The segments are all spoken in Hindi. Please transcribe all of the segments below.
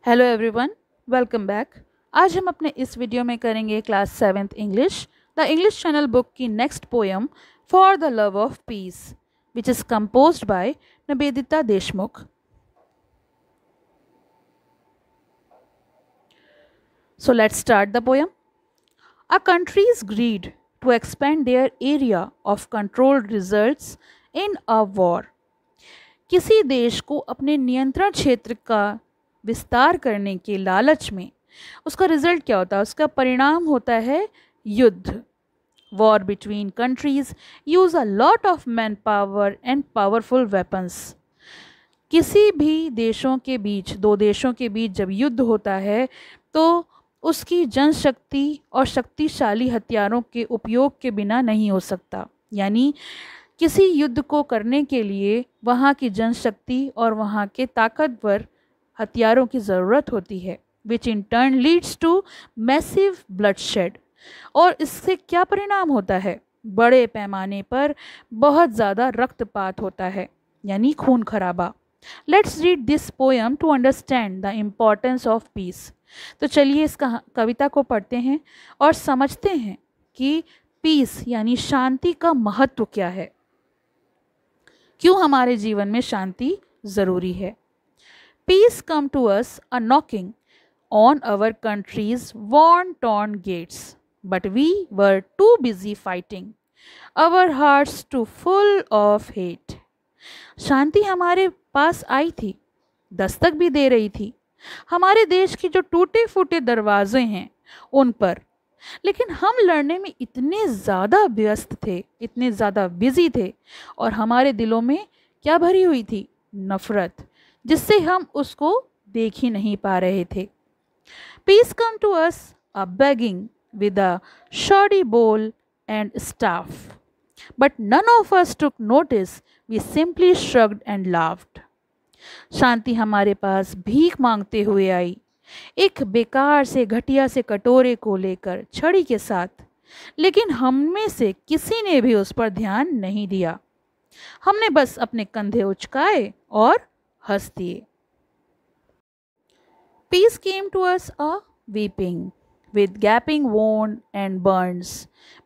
Hello everyone, welcome back. आज हम अपने इस वीडियो में करेंगे class 7th English the English channel book की next poem for the love of peace which is composed by Nivedita Deshmukh. So let's start the poem. A country's greed to expand their area of control results in a war. किसी देश को अपने नियंत्रण क्षेत्र का विस्तार करने के लालच में उसका रिजल्ट क्या होता है, उसका परिणाम होता है युद्ध। War between countries use a lot of man power and powerful weapons. किसी भी देशों के बीच, दो देशों के बीच जब युद्ध होता है तो उसकी जनशक्ति और शक्तिशाली हथियारों के उपयोग के बिना नहीं हो सकता। यानी किसी युद्ध को करने के लिए वहाँ की जनशक्ति और वहाँ के ताकतवर हथियारों की ज़रूरत होती है, which in turn leads to massive bloodshed. और इससे क्या परिणाम होता है? बड़े पैमाने पर बहुत ज़्यादा रक्तपात होता है, यानी खून खराबा। Let's read this poem to understand the importance of peace. तो चलिए इस कविता को पढ़ते हैं और समझते हैं कि पीस यानी शांति का महत्व क्या है, क्यों हमारे जीवन में शांति ज़रूरी है। Peace come to us a knocking on our country's worn-torn gates, but we were too busy fighting, our hearts too full of hate. शांति हमारे पास आई थी, दस्तक भी दे रही थी हमारे देश के जो टूटे फूटे दरवाजे हैं उन पर, लेकिन हम लड़ने में इतने ज़्यादा व्यस्त थे, इतने ज़्यादा बिजी थे, और हमारे दिलों में क्या भरी हुई थी? नफरत, जिससे हम उसको देख ही नहीं पा रहे थे। Peace come to us a begging with a shoddy bowl and staff, but none of us took notice. We simply shrugged and laughed. शांति हमारे पास भीख मांगते हुए आई, एक बेकार से घटिया से कटोरे को लेकर छड़ी के साथ, लेकिन हम में से किसी ने भी उस पर ध्यान नहीं दिया। हमने बस अपने कंधे उचकाए और हंस दिए। Peace came to us a weeping, with gaping wound and burns,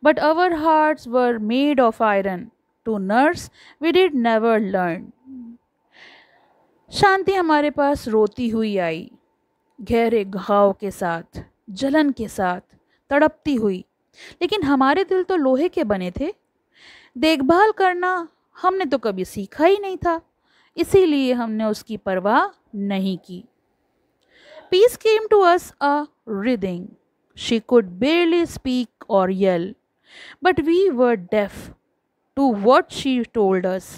but our hearts were made of iron. To nurse we did never learn. शांति हमारे पास रोती हुई आई, गहरे घाव के साथ, जलन के साथ, तड़पती हुई, लेकिन हमारे दिल तो लोहे के बने थे। देखभाल करना हमने तो कभी सीखा ही नहीं था, इसीलिए हमने उसकी परवाह नहीं की। Peace came to us a writhing. She could barely speak or yell, but we were deaf to what she told us.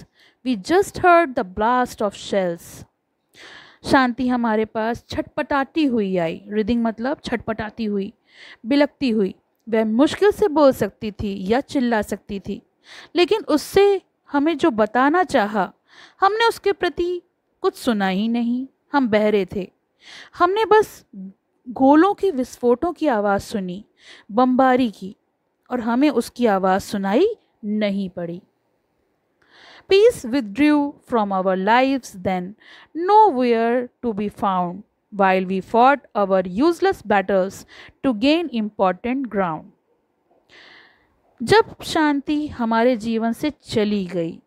We just heard the blast of shells. शांति हमारे पास छटपटाती हुई आई। रिदिंग मतलब छटपटाती हुई, बिलकती हुई। वह मुश्किल से बोल सकती थी या चिल्ला सकती थी, लेकिन उससे हमें जो बताना चाहा हमने उसके प्रति कुछ सुना ही नहीं। हम बहरे थे, हमने बस गोलों के विस्फोटों की आवाज़ सुनी, बमबारी की, और हमें उसकी आवाज़ सुनाई नहीं पड़ी। Peace withdrew from our lives then, nowhere to be found, while we fought our useless battles to gain important ground. जब शांति हमारे जीवन से चली गई,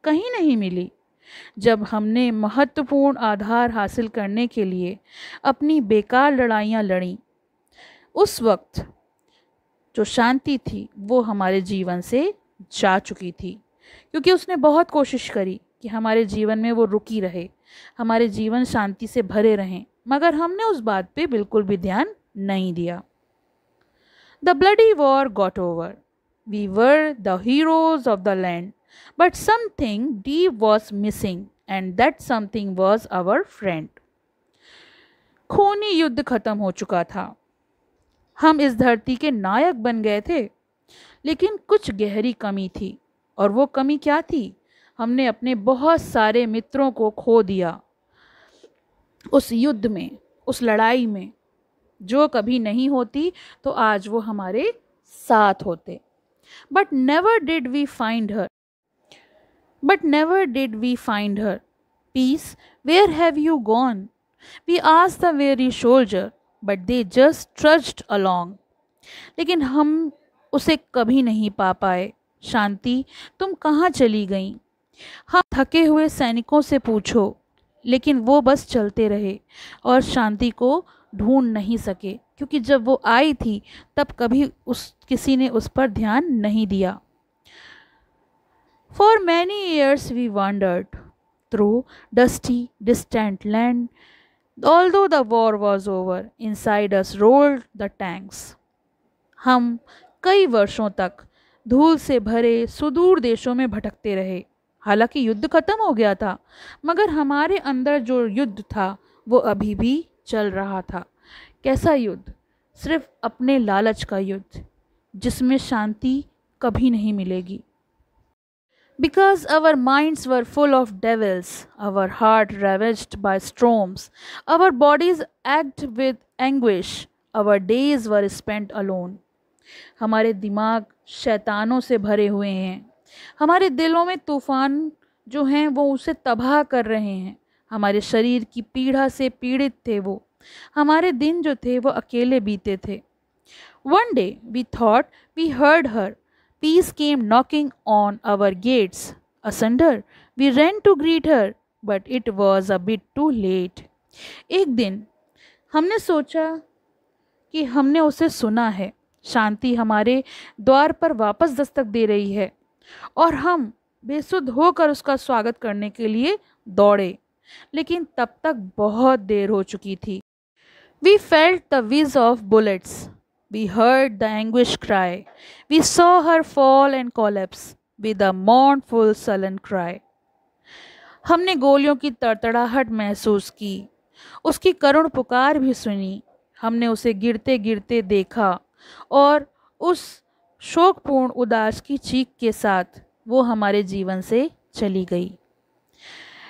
कहीं नहीं मिली, जब हमने महत्वपूर्ण आधार हासिल करने के लिए अपनी बेकार लड़ाइयाँ लड़ी, उस वक्त जो शांति थी वो हमारे जीवन से जा चुकी थी, क्योंकि उसने बहुत कोशिश करी कि हमारे जीवन में वो रुकी रहे, हमारे जीवन शांति से भरे रहें, मगर हमने उस बात पे बिल्कुल भी ध्यान नहीं दिया। The bloody war got over. We were the heroes of the land, but something deep was missing, and that something was our friend. खूनी युद्ध खत्म हो चुका था, हम इस धरती के नायक बन गए थे, लेकिन कुछ गहरी कमी थी, और वो कमी क्या थी? हमने अपने बहुत सारे मित्रों को खो दिया उस युद्ध में, उस लड़ाई में, जो कभी नहीं होती तो आज वो हमारे साथ होते। But never did we find her. But never did we find her. Peace, where have you gone? We asked the weary soldier, but they just trudged along. लेकिन हम उसे कभी नहीं पा पाए। शांति, तुम कहाँ चली गईं? हम थके हुए सैनिकों से पूछो, लेकिन वो बस चलते रहे और शांति को ढूंढ नहीं सके, क्योंकि जब वो आई थी तब कभी किसी ने उस पर ध्यान नहीं दिया। For many years we wandered through dusty, distant land. Although the war was over, inside us rolled the tanks. हम कई वर्षों तक धूल से भरे सुदूर देशों में भटकते रहे। हालांकि युद्ध खत्म हो गया था, मगर हमारे अंदर जो युद्ध था वो अभी भी चल रहा था। कैसा युद्ध? सिर्फ अपने लालच का युद्ध, जिसमें शांति कभी नहीं मिलेगी। Because our minds were full of devils, our heart ravaged by storms, our bodies ached with anguish, our days were spent alone. हमारे दिमाग शैतानों से भरे हुए हैं, हमारे दिलों में तूफान जो हैं वो उसे तबाह कर रहे हैं, हमारे शरीर की पीड़ा से पीड़ित थे वो, हमारे दिन जो थे वो अकेले बीते थे। One day we thought we heard her. Peace came knocking on our gates. Asunder, we ran to greet her, but it was a bit too late. एक दिन हमने सोचा कि हमने उसे सुना है। शांति हमारे द्वार पर वापस दस्तक दे रही है और हम बेसुध होकर उसका स्वागत करने के लिए दौड़े, लेकिन तब तक बहुत देर हो चुकी थी। We felt the whiz of bullets. We heard the anguish cry. We saw her fall and collapse with a mournful sullen cry. हमने गोलियों की तड़तड़ाहट महसूस की, उसकी करुण पुकार भी सुनी। हमने उसे गिरते गिरते देखा और उस शोकपूर्ण उदास की चीख के साथ वो हमारे जीवन से चली गई।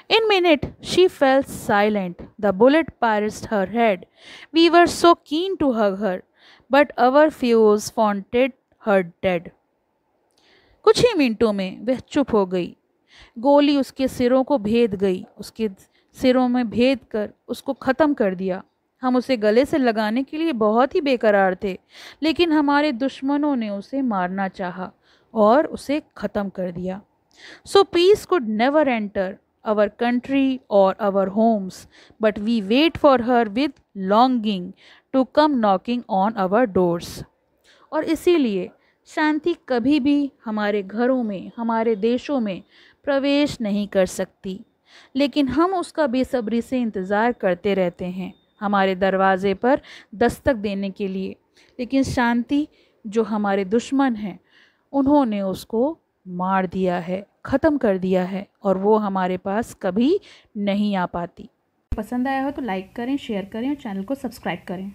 In minute she fell silent. The bullet pierced her head. We were so keen to hug her, but our fears wanted her dead. कुछ ही मिनटों में वह चुप हो गई। गोली उसके सिरों को भेद गई, उसके सिरों में भेद कर उसको ख़त्म कर दिया। हम उसे गले से लगाने के लिए बहुत ही बेकरार थे, लेकिन हमारे दुश्मनों ने उसे मारना चाहा और उसे ख़त्म कर दिया। So peace could never enter our country or our homes, but we wait for her with longing to come knocking on our doors. और इसीलिए शांति कभी भी हमारे घरों में, हमारे देशों में प्रवेश नहीं कर सकती, लेकिन हम उसका बेसब्री से इंतज़ार करते रहते हैं हमारे दरवाज़े पर दस्तक देने के लिए। लेकिन शांति जो हमारे दुश्मन हैं, उन्होंने उसको मार दिया है, ख़त्म कर दिया है और वो हमारे पास कभी नहीं आ पाती। पसंद आया हो तो लाइक करें, शेयर करें और चैनल को सब्सक्राइब करें।